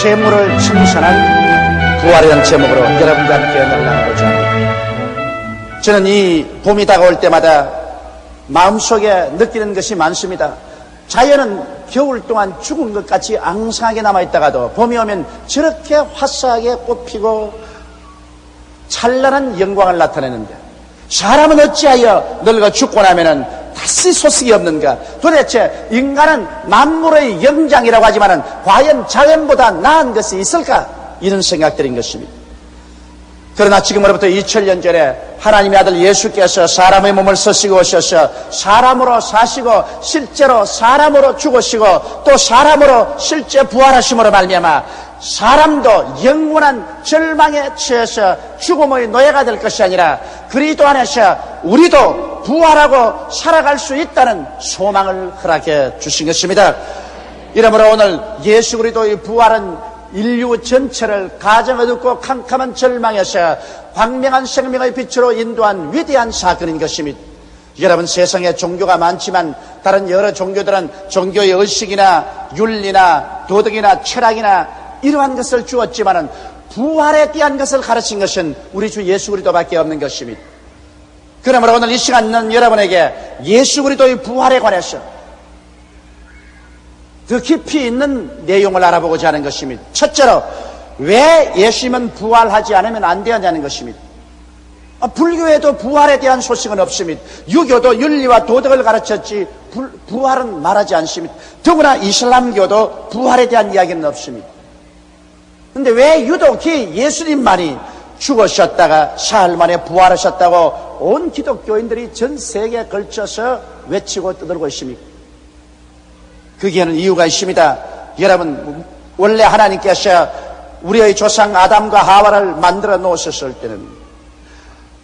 재물을 청산한 부활이라는 제목으로 여러분과 함께 연락을 나누고자 합니다. 저는 이 봄이 다가올 때마다 마음속에 느끼는 것이 많습니다. 자연은 겨울 동안 죽은 것 같이 앙상하게 남아있다가도 봄이 오면 저렇게 화사하게 꽃피고 찬란한 영광을 나타내는데, 사람은 어찌하여 늙어 죽고 나면은 다시 소식이 없는가? 도대체 인간은 만물의 영장이라고 하지만은 과연 자연보다 나은 것이 있을까? 이런 생각들인 것입니다. 그러나 지금으로부터 2000년 전에 하나님의 아들 예수께서 사람의 몸을 쓰시고 오셔서 사람으로 사시고 실제로 사람으로 죽으시고 또 사람으로 실제 부활하심으로 말미암아 사람도 영원한 절망에 처해서 죽음의 노예가 될 것이 아니라 그리스도 안에서 우리도 부활하고 살아갈 수 있다는 소망을 허락해 주신 것입니다. 이러므로 오늘 예수 그리스도의 부활은 인류 전체를 가장 어둡고 캄캄한 절망에서 광명한 생명의 빛으로 인도한 위대한 사건인 것입니다. 여러분, 세상에 종교가 많지만 다른 여러 종교들은 종교의 의식이나 윤리나 도덕이나 철학이나 이러한 것을 주었지만은 부활에 대한 것을 가르친 것은 우리 주 예수 그리스도밖에 없는 것입니다. 그러므로 오늘 이 시간은 여러분에게 예수 그리스도의 부활에 관해서 더 깊이 있는 내용을 알아보고자 하는 것입니다. 첫째로, 왜 예수님은 부활하지 않으면 안 되느냐는 것입니다. 불교에도 부활에 대한 소식은 없습니다. 유교도 윤리와 도덕을 가르쳤지 부활은 말하지 않습니다. 더구나 이슬람교도 부활에 대한 이야기는 없습니다. 그런데 왜 유독히 예수님만이 죽으셨다가 사흘 만에 부활하셨다고 온 기독교인들이 전 세계에 걸쳐서 외치고 떠들고 있습니까? 거기에는 이유가 있습니다. 여러분, 원래 하나님께서 우리의 조상 아담과 하와를 만들어 놓으셨을 때는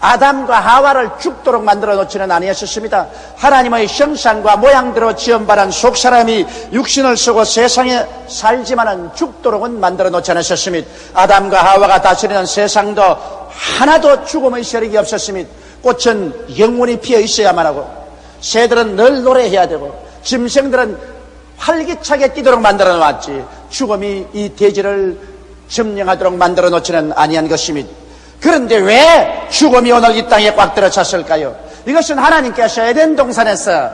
아담과 하와를 죽도록 만들어 놓지는 아니하셨습니다. 하나님의 형상과 모양대로 지음받은 속사람이 육신을 쓰고 세상에 살지만은 죽도록은 만들어 놓지 않으셨습니다. 아담과 하와가 다스리는 세상도 하나도 죽음의 세력이 없었습니다. 꽃은 영원히 피어 있어야만 하고, 새들은 늘 노래해야 되고, 짐승들은 활기차게 뛰도록 만들어 놓았지 죽음이 이 대지를 점령하도록 만들어 놓지는 아니한 것입니다. 그런데 왜 죽음이 오늘 이 땅에 꽉 들어찼을까요? 이것은 하나님께서 에덴 동산에서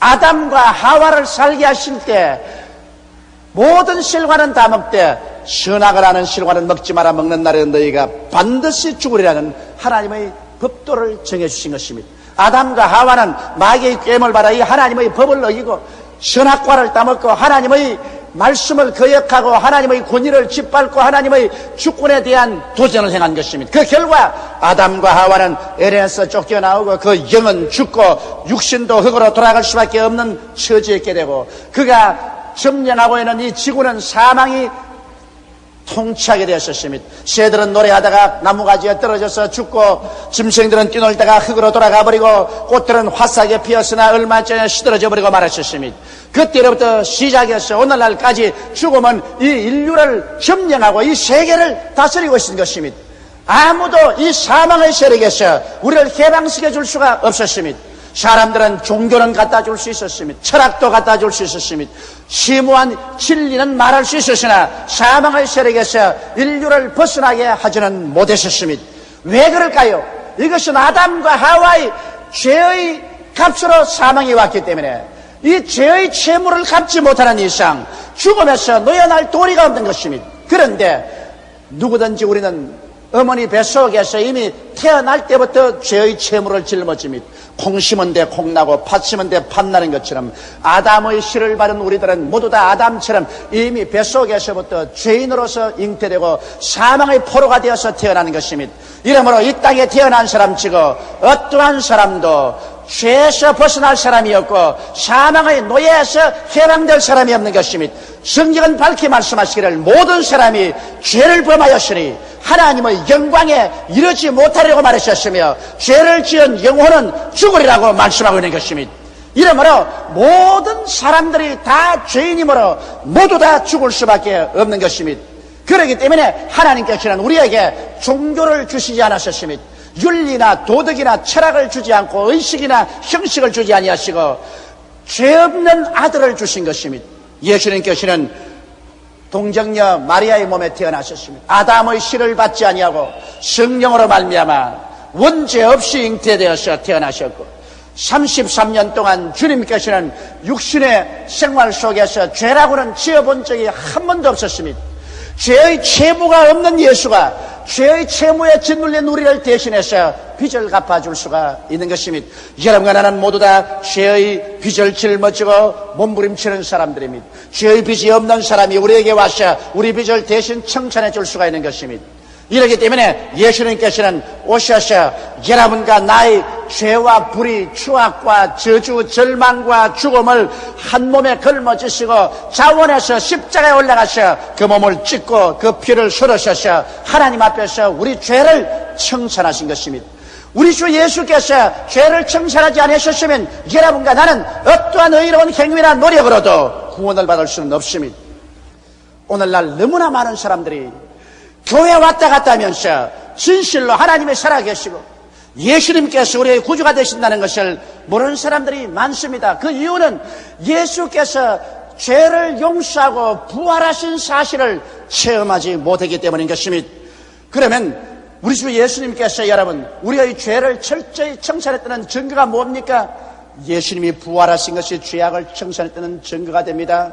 아담과 하와를 살게 하실 때 모든 실과는 다 먹되 선악을 아는 실과는 먹지 마라, 먹는 날에 너희가 반드시 죽으리라는 하나님의 법도를 정해주신 것입니다. 아담과 하와는 마귀의 꾀임을 받아 이 하나님의 법을 어기고 선악과를 따먹고 하나님의 말씀을 거역하고 하나님의 권위를 짓밟고 하나님의 주권에 대한 도전을 행한 것입니다. 그 결과 아담과 하와는 에덴에서 쫓겨나오고 그 영은 죽고 육신도 흙으로 돌아갈 수밖에 없는 처지에 있게 되고, 그가 점령하고 있는 이 지구는 사망이 통치하게 되었습니다. 새들은 노래하다가 나무가지에 떨어져서 죽고, 짐승들은 뛰놀다가 흙으로 돌아가 버리고, 꽃들은 화사하게 피었으나 얼마 전에 시들어져 버리고 말았습니다. 그때로부터 시작해서 오늘날까지 죽음은 이 인류를 점령하고 이 세계를 다스리고 있는 것입니다. 아무도 이 사망의 세력에서 우리를 해방시켜 줄 수가 없었습니다. 사람들은 종교는 갖다 줄 수 있었습니다. 철학도 갖다 줄 수 있었습니다. 심오한 진리는 말할 수 있었으나 사망의 세력에서 인류를 벗어나게 하지는 못했었습니다. 왜 그럴까요? 이것은 아담과 하와의 죄의 값으로 사망이 왔기 때문에 이 죄의 채무를 갚지 못하는 이상 죽음에서 놓여날 도리가 없는 것입니다. 그런데 누구든지 우리는 어머니 뱃속에서 이미 태어날 때부터 죄의 채무를 짊어집니다. 콩 심은 데 콩 나고 팥 심은 데 팥 나는 것처럼 아담의 씨를 받은 우리들은 모두 다 아담처럼 이미 뱃속에서부터 죄인으로서 잉태되고 사망의 포로가 되어서 태어나는 것입니다. 이러므로 이 땅에 태어난 사람치고 어떠한 사람도 죄에서 벗어날 사람이 없고 사망의 노예에서 해방될 사람이 없는 것입니다. 성경은 밝히 말씀하시기를 모든 사람이 죄를 범하였으니 하나님의 영광에 이르지 못하려고 말하셨으며 죄를 지은 영혼은 죽으리라고 말씀하고 있는 것입니다. 이러므로 모든 사람들이 다 죄인이므로 모두 다 죽을 수밖에 없는 것입니다. 그렇기 때문에 하나님께서는 우리에게 종교를 주시지 않으셨습니다. 윤리나 도덕이나 철학을 주지 않고 의식이나 형식을 주지 아니하시고 죄 없는 아들을 주신 것입니다. 예수님께서는 동정녀 마리아의 몸에 태어나셨습니다. 아담의 씨를 받지 아니하고 성령으로 말미암아 원죄 없이 잉태되어서 태어나셨고 33년 동안 주님께서는 육신의 생활 속에서 죄라고는 지어본 적이 한 번도 없었습니다. 죄의 채무가 없는 예수가 죄의 채무에 짓눌린 우리를 대신해서 빚을 갚아줄 수가 있는 것입니다. 여러분과 나는 모두 다 죄의 빚을 짊어지고 몸부림치는 사람들입니다. 죄의 빚이 없는 사람이 우리에게 와서 우리 빚을 대신 청산해 줄 수가 있는 것입니다. 이렇기 때문에 예수님께서는 오셔서 여러분과 나의 죄와 불의, 추악과 저주, 절망과 죽음을 한 몸에 걸머지시고 자원해서 십자가에 올라가서 그 몸을 찢고 그 피를 쏟으셔서 하나님 앞에서 우리 죄를 청산하신 것입니다. 우리 주 예수께서 죄를 청산하지 않으셨으면 여러분과 나는 어떠한 의로운 행위나 노력으로도 구원을 받을 수는 없습니다. 오늘날 너무나 많은 사람들이 교회 왔다 갔다 하면서 진실로 하나님이 살아계시고 예수님께서 우리의 구주가 되신다는 것을 모르는 사람들이 많습니다. 그 이유는 예수께서 죄를 용서하고 부활하신 사실을 체험하지 못했기 때문인 것입니다. 그러면 우리 주 예수님께서 여러분 우리의 죄를 철저히 청산했다는 증거가 뭡니까? 예수님이 부활하신 것이 죄악을 청산했다는 증거가 됩니다.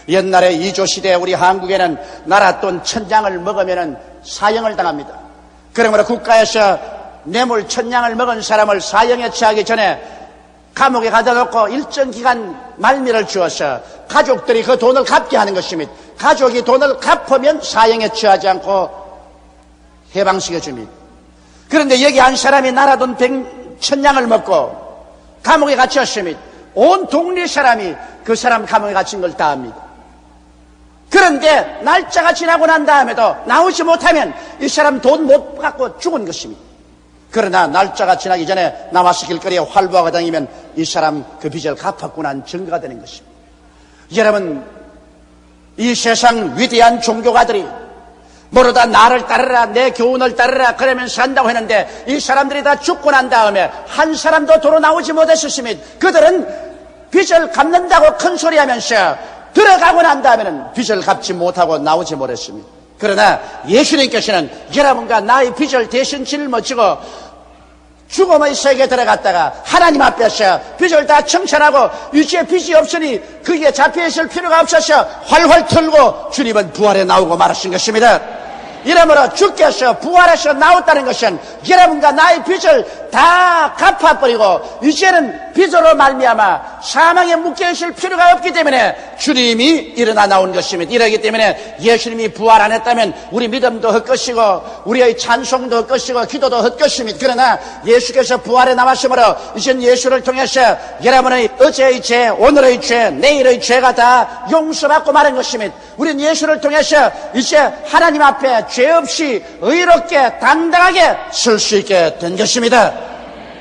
옛날에 이조시대 우리 한국에는 나라 돈 1000장을 먹으면 사형을 당합니다. 그러므로 국가에서 뇌물 1000장을 먹은 사람을 사형에 처하기 전에 감옥에 가다 놓고 일정 기간 말미를 주어서 가족들이 그 돈을 갚게 하는 것입니다. 가족이 돈을 갚으면 사형에 처하지 않고 해방시켜 줍니다. 그런데 여기 한 사람이 나라 돈 1000장을 먹고 감옥에 갇혔습니다. 온 동네 사람이 그 사람 감옥에 갇힌 걸 다 압니다. 그런데 날짜가 지나고 난 다음에도 나오지 못하면 이 사람 돈 못 갖고 죽은 것입니다. 그러나 날짜가 지나기 전에 나와서 길거리에 활보하고 다니면 이 사람 그 빚을 갚았구나 하는 증거가 되는 것입니다. 여러분, 이 세상 위대한 종교가들이 모르다 나를 따르라, 내 교훈을 따르라 그러면서 한다고 했는데 이 사람들이 다 죽고 난 다음에 한 사람도 도로 나오지 못했었습니다. 그들은 빚을 갚는다고 큰소리하면서 들어가고 난 다음에는 빚을 갚지 못하고 나오지 못했습니다. 그러나 예수님께서는 여러분과 나의 빚을 대신 짊어지고 죽음의 세계에 들어갔다가 하나님 앞에서 빚을 다 청산하고 이제 빚이 없으니 거기에 잡혀있을 필요가 없어서 활활 털고 주님은 부활에 나오고 말하신 것입니다. 이러므로 주께서 부활해서 나왔다는 것은 여러분과 나의 빚을 다 갚아버리고 이제는 빚으로 말미암아 사망에 묶여있을 필요가 없기 때문에 주님이 일어나 나온 것입니다. 이러기 때문에 예수님이 부활 안 했다면 우리 믿음도 헛것이고 우리의 찬송도 헛것이고 기도도 헛것입니다. 그러나 예수께서 부활에 나왔으므로 이젠 예수를 통해서 여러분의 어제의 죄, 오늘의 죄, 내일의 죄가 다 용서받고 마는 것입니다. 우리는 예수를 통해서 이제 하나님 앞에 죄 없이 의롭게 당당하게 설 수 있게 된 것입니다.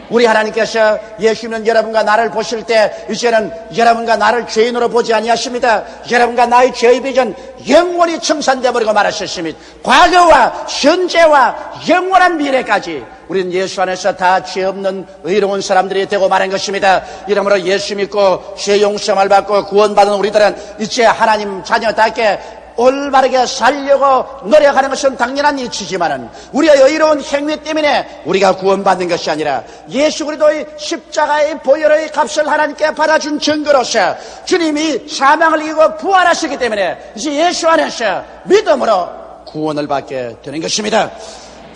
우리 하나님께서 예수님은 여러분과 나를 보실 때 이제는 여러분과 나를 죄인으로 보지 아니하십니다. 여러분과 나의 죄의 빚은 영원히 청산되어 버리고 말하셨습니다. 과거와 현재와 영원한 미래까지 우리는 예수 안에서 다 죄 없는 의로운 사람들이 되고 마는 것입니다. 이러므로 예수 믿고 죄 용서를 받고 구원받은 우리들은 이제 하나님 자녀답게 올바르게 살려고 노력하는 것은 당연한 이치지만은 우리의 의로운 행위 때문에 우리가 구원받는 것이 아니라 예수 그리스도의 십자가의 보혈의 값을 하나님께 받아준 증거로서 주님이 사망을 이기고 부활하시기 때문에 이제 예수 안에서 믿음으로 구원을 받게 되는 것입니다.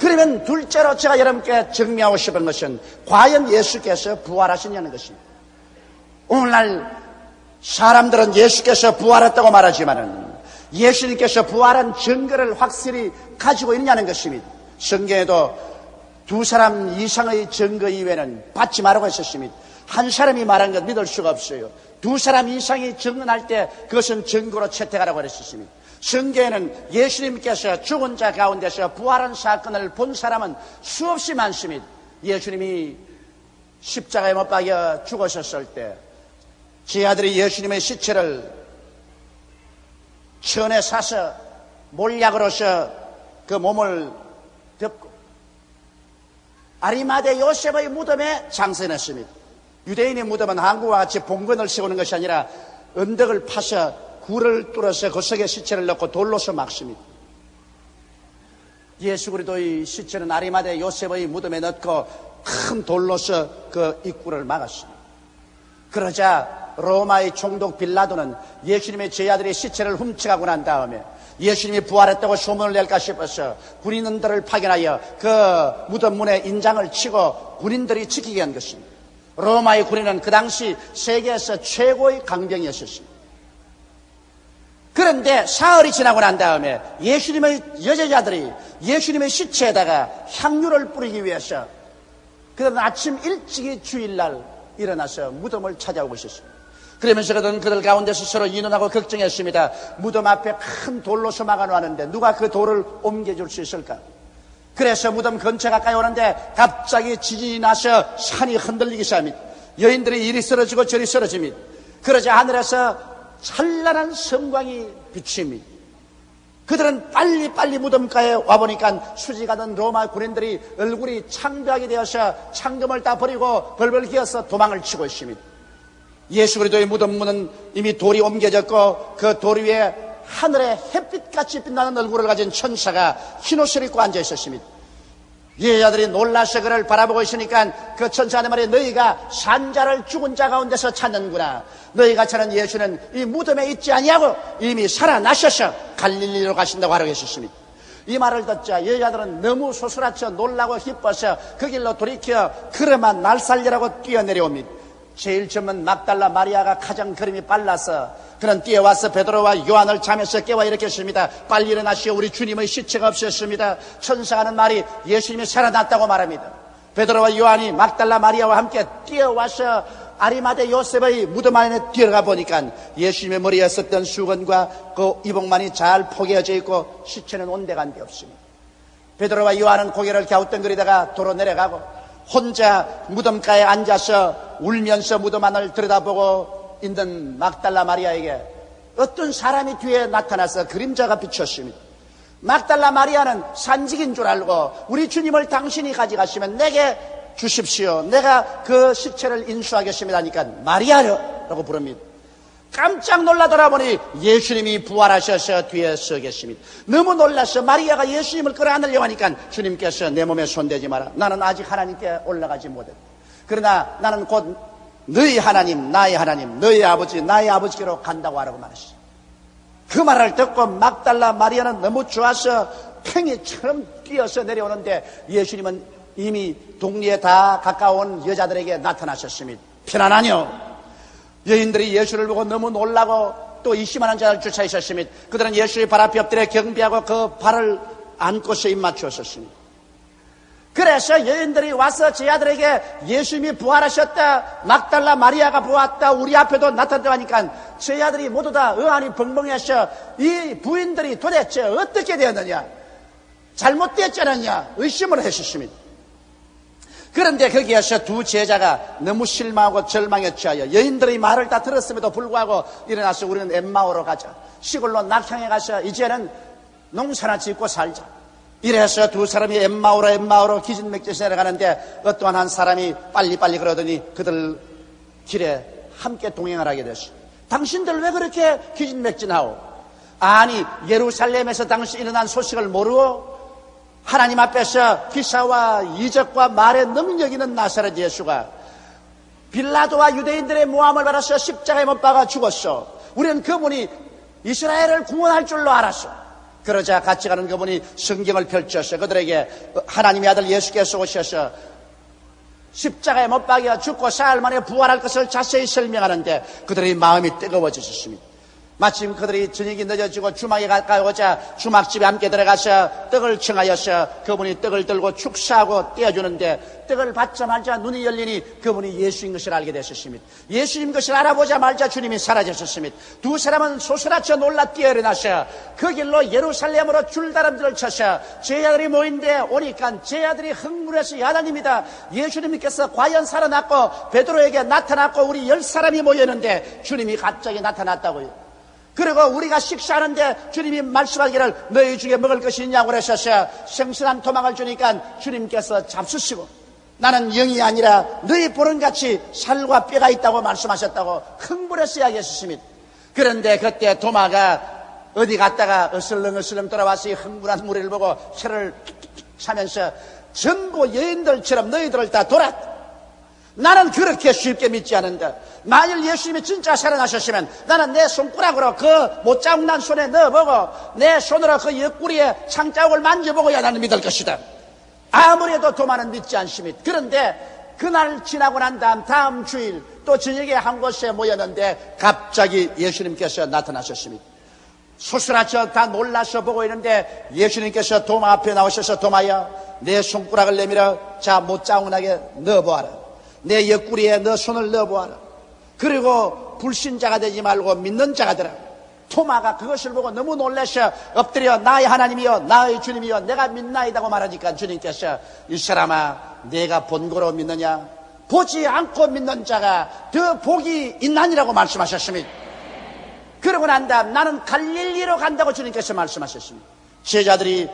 그러면 둘째로 제가 여러분께 증명하고 싶은 것은 과연 예수께서 부활하시냐는 것입니다. 오늘날 사람들은 예수께서 부활했다고 말하지만은 예수님께서 부활한 증거를 확실히 가지고 있느냐는 것입니다. 성경에도 2사람 이상의 증거 이외에는 받지 말라고 했었습니다. 한 사람이 말한 것 믿을 수가 없어요. 2사람 이상이 증언할 때 그것은 증거로 채택하라고 했었습니다. 성경에는 예수님께서 죽은 자 가운데서 부활한 사건을 본 사람은 수없이 많습니다. 예수님이 십자가에 못 박여 죽으셨을 때 제 아들이 예수님의 시체를 천에 사서 몰약으로서 그 몸을 덮고 아리마대 요셉의 무덤에 장사했습니다. 유대인의 무덤은 한국과 같이 봉건을 세우는 것이 아니라 언덕을 파서 굴을 뚫어서 그 속에 시체를 넣고 돌로서 막습니다. 예수 그리스도의 시체는 아리마대 요셉의 무덤에 넣고 큰 돌로서 그 입구를 막았습니다. 그러자 로마의 총독 빌라도는 예수님의 제자들의 시체를 훔쳐가고 난 다음에 예수님이 부활했다고 소문을 낼까 싶어서 군인들을 파견하여 그 무덤 문에 인장을 치고 군인들이 지키게 한 것입니다. 로마의 군인은 그 당시 세계에서 최고의 강병이었습니다. 그런데 사흘이 지나고 난 다음에 예수님의 여제자들이 예수님의 시체에다가 향유를 뿌리기 위해서 그들은 아침 일찍이 주일날 일어나서 무덤을 찾아오고 있었습니다. 그러면서 그들 가운데서 서로 의논하고 걱정했습니다. 무덤 앞에 큰 돌로서 막아놓았는데 누가 그 돌을 옮겨줄 수 있을까? 그래서 무덤 근처 가까이 오는데 갑자기 지진이 나서 산이 흔들리기 시작합니다. 여인들이 이리 쓰러지고 저리 쓰러집니다. 그러자 하늘에서 찬란한 섬광이 비칩니다. 그들은 빨리빨리 무덤가에 와보니까 수지가던 로마 군인들이 얼굴이 창백하게 되어서 창금을 다 버리고 벌벌 기어서 도망을 치고 있습니다. 예수 그리스도의 무덤 문은 이미 돌이 옮겨졌고 그 돌 위에 하늘에 햇빛같이 빛나는 얼굴을 가진 천사가 흰옷을 입고 앉아 있었습니다. 예자들이 놀라서 그를 바라보고 있으니까 그 천사한테 말해, 너희가 산자를 죽은 자 가운데서 찾는구나. 너희가 찾는 예수는 이 무덤에 있지 아니하고 이미 살아나셔서 갈릴리로 가신다고 하라고 했었습니다. 이 말을 듣자 여자들은 너무 소스라쳐 놀라고 기뻐서 그 길로 돌이켜 그러만 날 살리라고 뛰어내려옵니다. 제일 처음은 막달라 마리아가 가장 걸음이 빨라서 그는 뛰어와서 베드로와 요한을 잠에서 깨워 일으켰습니다. 빨리 일어나시오, 우리 주님의 시체가 없었습니다. 천사가 하는 말이 예수님이 살아났다고 말합니다. 베드로와 요한이 막달라 마리아와 함께 뛰어와서 아리마대 요셉의 무덤 안에 들어가 보니까 예수님의 머리에 썼던 수건과 그 이복만이 잘 포개어져 있고 시체는 온데간데 없습니다. 베드로와 요한은 고개를 갸우뚱거리다가 도로 내려가고 혼자 무덤가에 앉아서 울면서 무덤 안을 들여다보고 있는 막달라 마리아에게 어떤 사람이 뒤에 나타나서 그림자가 비쳤습니다. 막달라 마리아는 산직인 줄 알고 우리 주님을 당신이 가져가시면 내게 주십시오. 내가 그 시체를 인수하겠습니다 하니까 마리아라고 부릅니다. 깜짝 놀라 돌아보니 예수님이 부활하셔서 뒤에 서 계십니다. 너무 놀라서 마리아가 예수님을 끌어안으려고 하니까 주님께서 내 몸에 손대지 마라. 나는 아직 하나님께 올라가지 못했다. 그러나 나는 곧 너희 하나님, 나의 하나님, 너희 아버지, 나의 아버지께로 간다고 하라고 말했어요. 그 말을 듣고 막달라 마리아는 너무 좋아서 팽이처럼 뛰어서 내려오는데 예수님은 이미 동리에 다 가까운 여자들에게 나타나셨습니다. 편안하뇨? 여인들이 예수를 보고 너무 놀라고 또 이심한 자를 쫓아 있었습니다. 그들은 예수의 발 앞에 엎드려 경배하고 그 발을 안고서 입맞추었습니다. 그래서 여인들이 와서 제 아들에게 예수님이 부활하셨다, 막달라 마리아가 보았다, 우리 앞에도 나타났다 하니까 제 아들이 모두 다 의안이 벙벙해서 이 부인들이 도대체 어떻게 되었느냐, 잘못되었지 않았냐 의심을 했었습니다. 그런데 거기에서 두 제자가 너무 실망하고 절망에 취하여 여인들의 말을 다 들었음에도 불구하고 일어나서 우리는 엠마오로 가자, 시골로 낙향에 가서 이제는 농사나 짓고 살자. 이래서 두 사람이 엠마오로 기진맥진에서 내려가는데 어떠한 한 사람이 빨리빨리 그러더니 그들 길에 함께 동행을 하게 됐어요. 당신들 왜 그렇게 기진맥진하오? 아니 예루살렘에서 당시 일어난 소식을 모르고 하나님 앞에서 기사와 이적과 말의 능력 있는 나사렛 예수가 빌라도와 유대인들의 모함을 받아서 십자가에 못 박아 죽었어. 우리는 그분이 이스라엘을 구원할 줄로 알았어. 그러자 같이 가는 그분이 성경을 펼쳐서 그들에게 하나님의 아들 예수께서 오셔서 십자가에 못 박여 죽고 사흘 만에 부활할 것을 자세히 설명하는데 그들의 마음이 뜨거워졌습니다. 마침 그들이 저녁이 늦어지고 주막에 가까이 오자 주막집에 함께 들어가서 떡을 청하여서 그분이 떡을 들고 축사하고 떼어주는데 떡을 받자마자 눈이 열리니 그분이 예수인 것을 알게 되셨습니다. 예수인 것을 알아보자마자 주님이 사라졌습니다. 두 사람은 소스라쳐 놀라 뛰어일어나서 그 길로 예루살렘으로 줄다람쥐를 쳐서 제자들이 모인데 오니까 제자들이 흥분해서 야단입니다. 예수님께서 과연 살아났고 베드로에게 나타났고 우리 10사람이 모였는데 주님이 갑자기 나타났다고요. 그리고 우리가 식사하는데 주님이 말씀하기를 너희 중에 먹을 것이 있냐고 그러셔서 생선한 토막을 주니까 주님께서 잡수시고 나는 영이 아니라 너희 보는같이 살과 뼈가 있다고 말씀하셨다고 흥분해서 이야기했습니다. 그런데 그때 도마가 어디 갔다가 어슬렁어슬렁 돌아와서 이 흥분한 무리를 보고 혀를 차면서 전부 여인들처럼 너희들을 다 돌아. 나는 그렇게 쉽게 믿지 않는다. 만일 예수님이 진짜 살아나셨으면 나는 내 손가락으로 그 못자국난 손에 넣어보고 내 손으로 그 옆구리에 창자국을 만져보고야 나는 믿을 것이다. 아무래도 도마는 믿지 않습니다. 그런데 그날 지나고 난 다음 주일 또 저녁에 한 곳에 모였는데 갑자기 예수님께서 나타나셨습니다. 소스라쳐 다 놀라서 보고 있는데 예수님께서 도마 앞에 나오셔서 도마야 내 손가락을 내밀어 자 못자국나게 넣어보아라. 내 옆구리에 너 손을 넣어보아라. 그리고 불신자가 되지 말고 믿는 자가 되라. 토마가 그것을 보고 너무 놀라서 엎드려 나의 하나님이여 나의 주님이여 내가 믿나이다고 말하니까 주님께서 이 사람아 내가 본고로 믿느냐 보지 않고 믿는 자가 더 복이 있나니라고 말씀하셨습니다. 그러고 난 다음 나는 갈릴리로 간다고 주님께서 말씀하셨습니다. 제자들이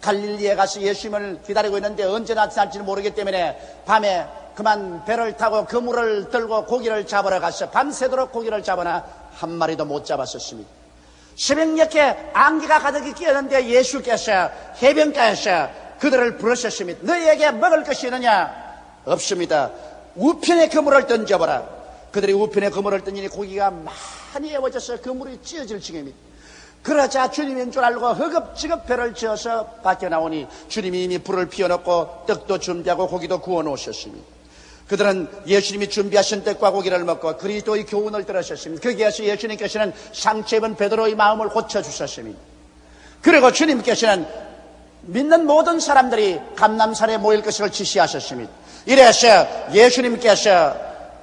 갈릴리에 가서 예수님을 기다리고 있는데 언제 나타날지는 모르기 때문에 밤에 그만 배를 타고 그물을 들고 고기를 잡으러 가서 밤새도록 고기를 잡으나 한 마리도 못 잡았었습니다. 새벽녘에 안개가 가득히 끼었는데 예수께서 해변가에서 그들을 부르셨습니다. 너희에게 먹을 것이 있느냐? 없습니다. 우편에 그물을 던져보라. 그들이 우편에 그물을 던지니 고기가 많이 애워져서 그물이 찢어질 지경입니다. 그러자 주님인 줄 알고 허겁지겁 배를 지어서 밖에 나오니 주님이 이미 불을 피워놓고 떡도 준비하고 고기도 구워놓으셨습니다. 그들은 예수님이 준비하신 떡과 고기를 먹고 그리스도의 교훈을 들으셨습니다. 거기에서 예수님께서는 상처 입은 베드로의 마음을 고쳐주셨습니다. 그리고 주님께서는 믿는 모든 사람들이 감람산에 모일 것을 지시하셨습니다. 이래서 예수님께서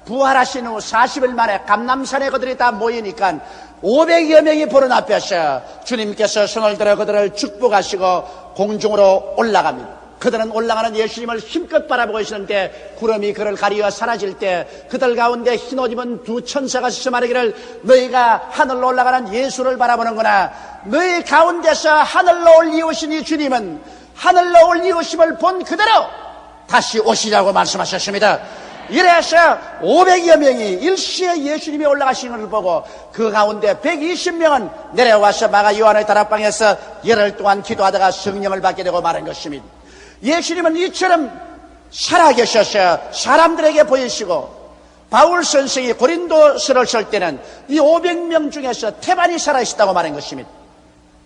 부활하신 후 40일 만에 감람산에 그들이 다 모이니까 500여 명이 보는 앞에서 주님께서 손을 들어 그들을 축복하시고 공중으로 올라갑니다. 그들은 올라가는 예수님을 힘껏 바라보고 있었는데 구름이 그를 가리어 사라질 때 그들 가운데 흰옷 입은 두 천사가 서서 말하기를 너희가 하늘로 올라가는 예수를 바라보는구나. 너희 가운데서 하늘로 올리우신 이 주님은 하늘로 올리우심을 본 그대로 다시 오시라고 말씀하셨습니다. 이래서 500여 명이 일시에 예수님이 올라가시는 것을 보고 그 가운데 120명은 내려와서 마가 요한의 다락방에서 열흘 동안 기도하다가 성령을 받게 되고 말한 것입니다. 예수님은 이처럼 살아계셔서 사람들에게 보이시고 바울 선생이 고린도서를 쓸 때는 이 500명 중에서 태반이 살아있었다고 말한 것입니다.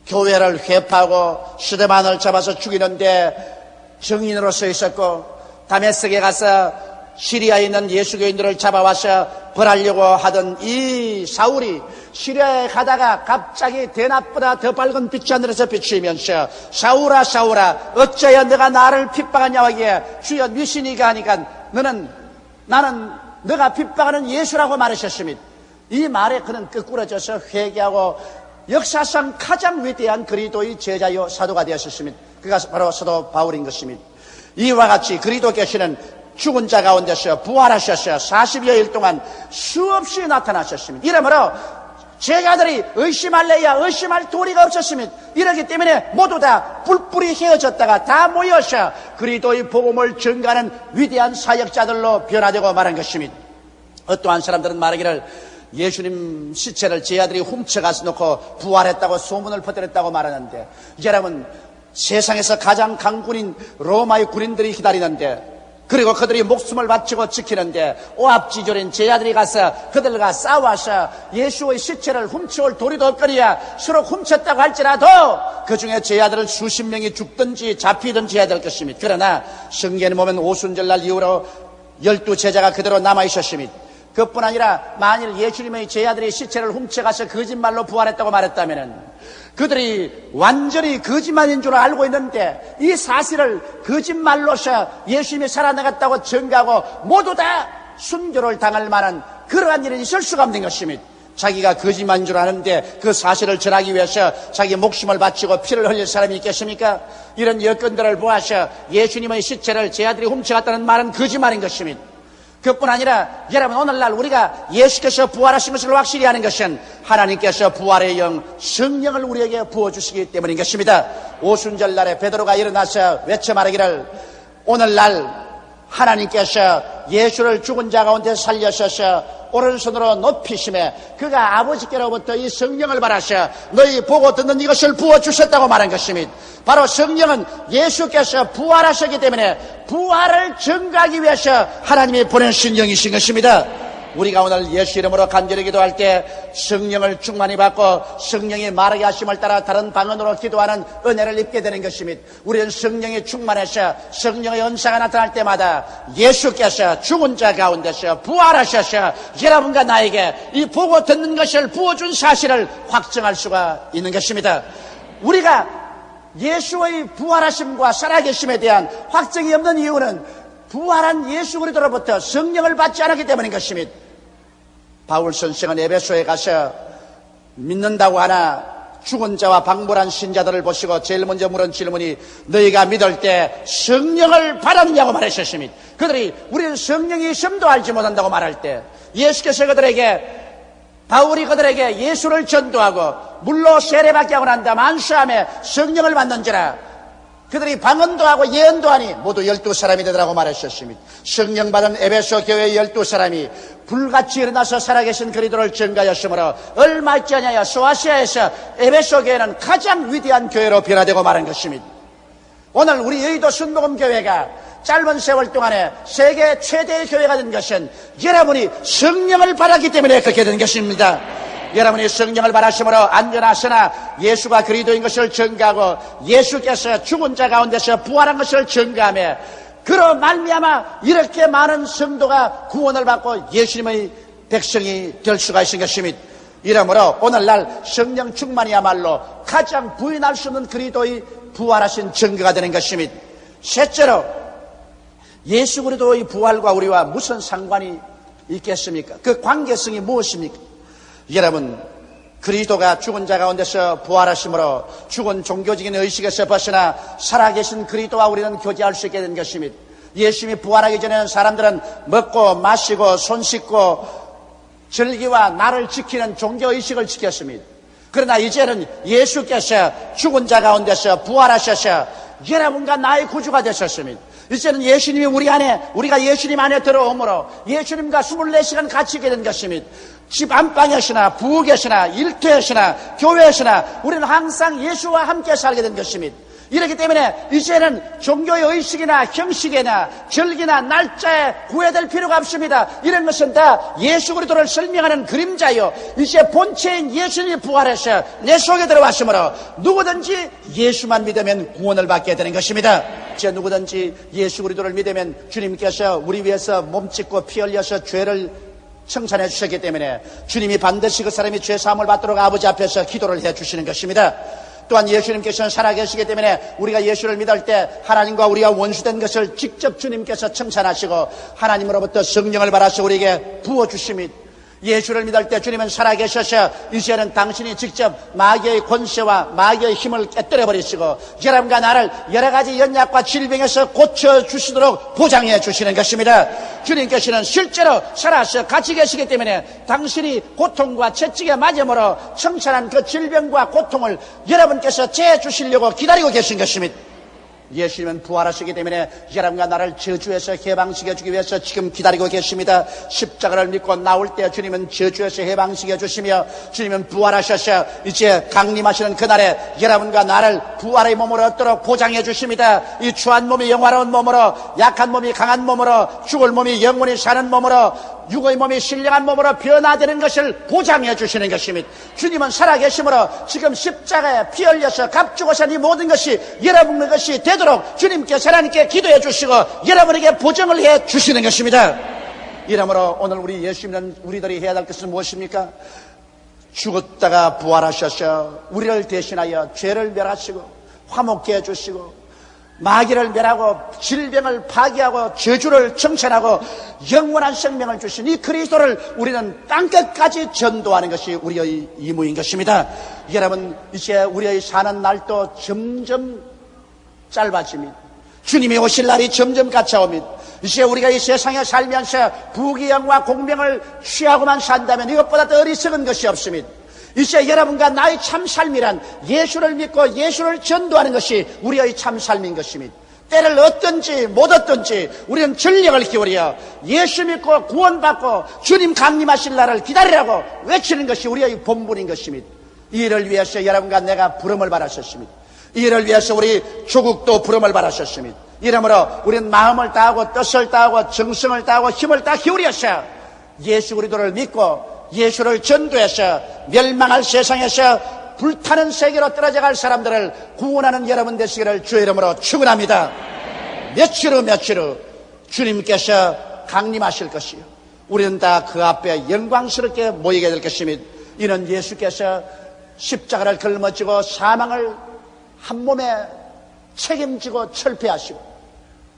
교회를 회파하고 스데반을 잡아서 죽이는데 증인으로 서 있었고 다메섹에 가서 시리아에 있는 예수교인들을 잡아와서 벌하려고 하던 이 사울이 시리아에 가다가 갑자기 대낮보다 더 밝은 빛이 하늘에서 비추면서 사울아 사울아 어찌하여 너가 나를 핍박하냐 하기에 주여 미시니가 하니까 나는 너가 핍박하는 예수라고 말하셨습니다. 이 말에 그는 끄꾸러져서 회개하고 역사상 가장 위대한 그리스도의 제자요 사도가 되었습니다. 그가 바로 사도 바울인 것입니다. 이와 같이 그리스도께서는 죽은 자 가운데서 부활하셔서 40여일 동안 수없이 나타나셨습니다. 이러므로 제자들이 의심할래야 의심할 도리가 없었습니다. 이러기 때문에 모두 다 뿔뿔이 헤어졌다가 다 모여서 그리스도의 복음을 전가하는 위대한 사역자들로 변화되고 말한 것입니다. 어떠한 사람들은 말하기를 예수님 시체를 제자들이 훔쳐가서 놓고 부활했다고 소문을 퍼뜨렸다고 말하는데 여러분 세상에서 가장 강군인 로마의 군인들이 기다리는데 그리고 그들이 목숨을 바치고 지키는데 오합지졸인 제자들이 가서 그들과 싸워서 예수의 시체를 훔쳐올 도리도 없거니와 서로 훔쳤다고 할지라도 그 중에 제자들은 수십 명이 죽든지 잡히든지 해야 될 것입니다. 그러나 성경에 보면 오순절날 이후로 12제자가 그대로 남아있었습니다. 그뿐 아니라 만일 예수님의 제자들이 시체를 훔쳐가서 거짓말로 부활했다고 말했다면 그들이 완전히 거짓말인 줄 알고 있는데 이 사실을 거짓말로서 예수님이 살아나갔다고 증거하고 모두 다 순교를 당할 만한 그러한 일은 있을 수가 없는 것입니다. 자기가 거짓말인 줄 아는데 그 사실을 전하기 위해서 자기 목숨을 바치고 피를 흘릴 사람이 있겠습니까? 이런 여건들을 보아서 예수님의 시체를 제자들이 훔쳐갔다는 말은 거짓말인 것입니다. 그뿐 아니라 여러분 오늘날 우리가 예수께서 부활하신 것을 확실히 아는 것은 하나님께서 부활의 영 성령을 우리에게 부어주시기 때문인 것입니다. 오순절날에 베드로가 일어나서 외쳐 말하기를 오늘날 하나님께서 예수를 죽은 자 가운데 살려셔서 오른손으로 높이심에 그가 아버지께로부터 이 성령을 받아서 너희 보고 듣는 이것을 부어주셨다고 말한 것입니다. 바로 성령은 예수께서 부활하셨기 때문에 부활을 증거하기 위해서 하나님이 보내신 영이신 것입니다. 우리가 오늘 예수 이름으로 간절히 기도할 때 성령을 충만히 받고 성령이 말하게 하심을 따라 다른 방언으로 기도하는 은혜를 입게 되는 것입니다. 우리는 성령이 충만해서 성령의 은사가 나타날 때마다 예수께서 죽은 자 가운데서 부활하셔서 여러분과 나에게 이 보고 듣는 것을 부어준 사실을 확증할 수가 있는 것입니다. 우리가 예수의 부활하심과 살아계심에 대한 확증이 없는 이유는 부활한 예수 그리스도로부터 성령을 받지 않았기 때문인 것입니다. 바울 선생은 에베소에 가서 믿는다고 하나 죽은 자와 방불한 신자들을 보시고 제일 먼저 물은 질문이 너희가 믿을 때 성령을 받았느냐고 말하셨습니다. 그들이 우리는 성령이 있음도 알지 못한다고 말할 때 예수께서 바울이 그들에게 예수를 전도하고 물로 세례받게 하고 난 다음 안수함에 성령을 받는지라 그들이 방언도 하고 예언도 하니 모두 12사람이 되더라고 말하셨습니다. 성령 받은 에베소 교회의 12사람이 불같이 일어나서 살아계신 그리스도를 증거하였으므로 얼마 있지 않아요. 소아시아에서 에베소 교회는 가장 위대한 교회로 변화되고 말한 것입니다. 오늘 우리 여의도 순복음교회가 짧은 세월 동안에 세계 최대의 교회가 된 것은 여러분이 성령을 받았기 때문에 그렇게 된 것입니다. 여러분이 성령을 받았으므로 안전하시나 예수가 그리스도인 것을 증거하고 예수께서 죽은 자 가운데서 부활한 것을 증거하며 그로 말미암아 이렇게 많은 성도가 구원을 받고 예수님의 백성이 될 수가 있는 것입니다. 이러므로 오늘날 성령 충만이야말로 가장 부인할 수 없는 그리스도의 부활하신 증거가 되는 것입니다. 셋째로 예수 그리스도의 부활과 우리와 무슨 상관이 있겠습니까? 그 관계성이 무엇입니까? 여러분, 그리스도가 죽은 자 가운데서 부활하심으로 죽은 종교적인 의식에서 벗어나 살아계신 그리스도와 우리는 교제할 수 있게 된 것입니다. 예수님이 부활하기 전에는 사람들은 먹고 마시고 손 씻고 절기와 날을 지키는 종교의식을 지켰습니다. 그러나 이제는 예수께서 죽은 자 가운데서 부활하셔서 여러분과 나의 구주가 되셨습니다. 이제는 예수님이 우리가 예수님 안에 들어오므로 예수님과 24시간 같이 있게 된 것입니다. 집 안방에서나 부엌에서나 일터에서나 교회에서나 우리는 항상 예수와 함께 살게 된 것입니다. 이렇기 때문에 이제는 종교의 의식이나 형식이나 절기나 날짜에 구애될 필요가 없습니다. 이런 것은 다 예수 그리스도를 설명하는 그림자요. 이제 본체인 예수님이 부활해서 내 속에 들어왔으므로 누구든지 예수만 믿으면 구원을 받게 되는 것입니다. 이제 누구든지 예수 그리스도를 믿으면 주님께서 우리 위해서 몸짓고 피 흘려서 죄를 청산해 주셨기 때문에 주님이 반드시 그 사람이 죄 사함을 받도록 아버지 앞에서 기도를 해 주시는 것입니다. 또한 예수님께서는 살아계시기 때문에 우리가 예수를 믿을 때 하나님과 우리가 원수된 것을 직접 주님께서 청산하시고 하나님으로부터 성령을 받아서 우리에게 부어주십니다. 예수를 믿을 때 주님은 살아계셔서 이제는 당신이 직접 마귀의 권세와 마귀의 힘을 깨뜨려 버리시고 여러분과 나를 여러 가지 연약과 질병에서 고쳐주시도록 보장해 주시는 것입니다. 주님께서는 실제로 살아서 같이 계시기 때문에 당신이 고통과 채찍에 맞음으로 청산한 그 질병과 고통을 여러분께서 재주시려고 기다리고 계신 것입니다. 예수님은 부활하시기 때문에 여러분과 나를 저주에서 해방시켜주기 위해서 지금 기다리고 계십니다. 십자가를 믿고 나올 때 주님은 저주에서 해방시켜 주시며 주님은 부활하셔서 이제 강림하시는 그날에 여러분과 나를 부활의 몸으로 얻도록 보장해 주십니다. 이 추한 몸이 영화로운 몸으로, 약한 몸이 강한 몸으로, 죽을 몸이 영원히 사는 몸으로, 육의 몸이 신령한 몸으로 변화되는 것을 보장해 주시는 것입니다. 주님은 살아계심으로 지금 십자가에 피 흘려서 값주고 산 이 모든 것이 여러분의 것이 되도록 주님께서 하나님께 기도해 주시고 여러분에게 보증을 해 주시는 것입니다. 이러므로 오늘 우리 예수 믿는 우리들이 해야 할 것은 무엇입니까? 죽었다가 부활하셔서 우리를 대신하여 죄를 멸하시고 화목케 해주시고 마귀를 멸하고 질병을 파괴하고 저주를 청산하고 영원한 생명을 주신 이 그리스도를 우리는 땅끝까지 전도하는 것이 우리의 임무인 것입니다. 여러분, 이제 우리의 사는 날도 점점 짧아집니다. 주님이 오실 날이 점점 가까웁니다. 이제 우리가 이 세상에 살면서 부귀영화 공명을 취하고만 산다면 이것보다 더 어리석은 것이 없습니다. 이제 여러분과 나의 참 삶이란 예수를 믿고 예수를 전도하는 것이 우리의 참 삶인 것입니다. 때를 얻든지 못 얻든지 우리는 전력을 기울여 예수 믿고 구원받고 주님 강림하실 날을 기다리라고 외치는 것이 우리의 본분인 것입니다. 이 일을 위해서 여러분과 내가 부름을 받았었습니다. 이 일을 위해서 우리 조국도 부름을 받았었습니다. 이러므로 우리는 마음을 다하고 뜻을 다하고 정성을 다하고 힘을 다 기울여서 예수 그리스도를 믿고 예수를 전도해서 멸망할 세상에서 불타는 세계로 떨어져 갈 사람들을 구원하는 여러분 되시기를 주의 이름으로 축원합니다. 며칠 후 주님께서 강림하실 것이요 우리는 다 그 앞에 영광스럽게 모이게 될 것입니다. 이는 예수께서 십자가를 걸머지고 사망을 한 몸에 책임지고 철폐하시고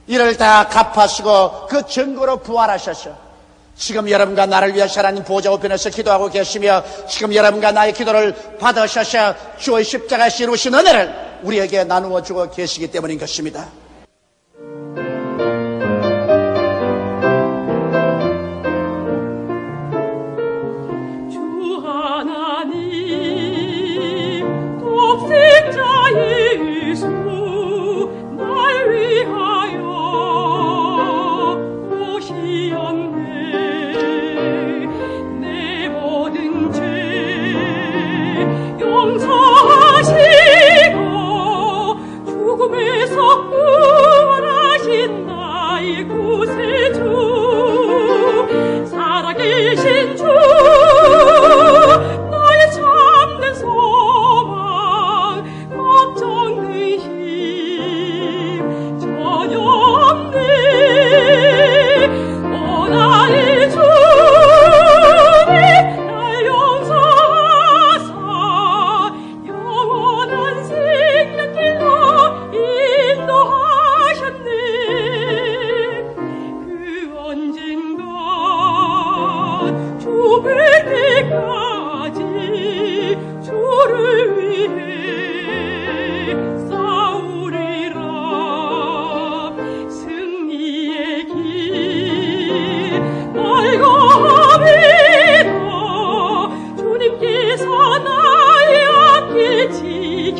이를 다 갚으시고 그 증거로 부활하셔서 지금 여러분과 나를 위해서 하나님 보좌 우편에서 기도하고 계시며 지금 여러분과 나의 기도를 받으셔서 주의 십자가에서 이루신 은혜를 우리에게 나누어 주고 계시기 때문인 것입니다. 주 하나님 독생자 예수 날 위하여 오시었네. 내 모든 죄 용서하시고 죽음에서 구원하신 나의 구세주 살아계신 주 나의 참된 소망 걱정의 힘 전혀 없네. 오 나의 주님 날 용서하사 영원한 생명길로 인도하셨네. 그 언젠가 죽을 때까지 주를 위해 싸우리라. 승리의 길 멀고합니다. 주님께서 나의 앞길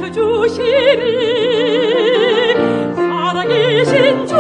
지켜주시리. 살아계신 주